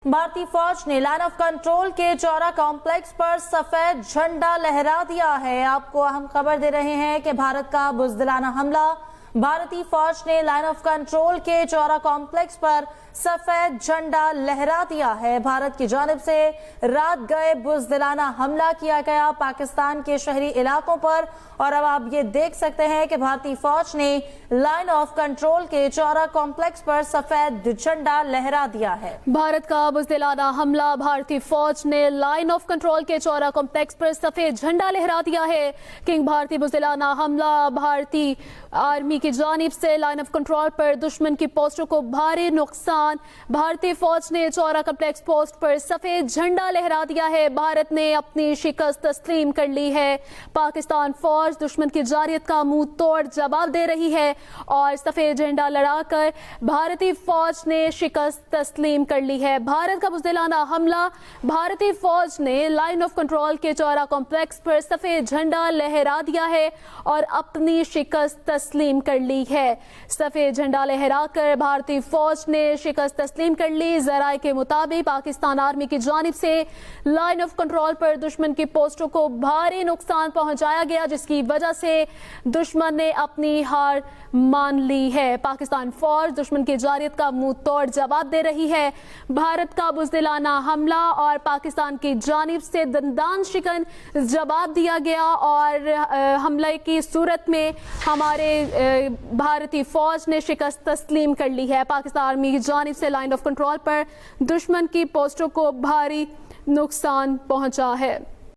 भारतीय फौज ने लाइन ऑफ कंट्रोल के चौरा कॉम्प्लेक्स पर सफेद झंडा लहरा दिया है। आपको अहम खबर दे रहे हैं कि भारत का बुज़दिलाना हमला। भारतीय फौज ने लाइन ऑफ कंट्रोल के चौरा कॉम्प्लेक्स पर सफेद झंडा लहरा दिया है। भारत की जानिब से रात गए बुज़दिलाना हमला किया गया पाकिस्तान के शहरी इलाकों पर, और अब आप ये देख सकते हैं कि भारतीय फौज ने लाइन ऑफ कंट्रोल के चौरा कॉम्प्लेक्स पर सफेद झंडा लहरा दिया है। भारत का बुज़दिलाना हमला, भारतीय फौज ने लाइन ऑफ कंट्रोल के चौरा कॉम्प्लेक्स पर सफेद झंडा लहरा दिया है। किंग भारतीय बुज़दिलाना हमला, भारतीय आर्मी की जानिब से लाइन ऑफ कंट्रोल पर दुश्मन की पोस्टों को भारी नुकसान। भारतीय फौज ने चौरा कॉम्प्लेक्स पोस्ट पर सफेद झंडा लहरा दिया है। भारत ने अपनी शिकस्त तस्लीम कर ली है। पाकिस्तान फौज दुश्मन की जारियत का मुंह तोड़ जवाब दे रही है और सफेद झंडा लड़ाकर भारतीय फौज ने शिकस्त तस्लीम कर ली है। भारत का बुज़दिलाना हमला, भारतीय फौज ने लाइन ऑफ कंट्रोल के चौरा कॉम्प्लेक्स पर सफेद झंडा लहरा दिया है और अपनी शिकस्त तस्लीम कर ली है। सफेद झंडा लहराकर भारतीय फौज ने शिकस्त तस्लीम कर ली। ज़राए के मुताबिक पाकिस्तान आर्मी की जानिब से लाइन ऑफ कंट्रोल पर दुश्मन की पोस्टों को भारी नुकसान पहुंचाया गया, जिसकी वजह से दुश्मन ने अपनी हार मान ली है। पाकिस्तान फौज दुश्मन की जारियत का मुंह तोड़ जवाब दे रही है। भारत का बुज़दिलाना हमला और पाकिस्तान की जानिब से दंदान शिकन जवाब दिया गया और हमले की सूरत में हमारे भारतीय फौज ने शिकस्त तस्लीम कर ली है। पाकिस्तान आर्मी की जानिब से लाइन ऑफ कंट्रोल पर दुश्मन की पोस्टों को भारी नुकसान पहुंचा है।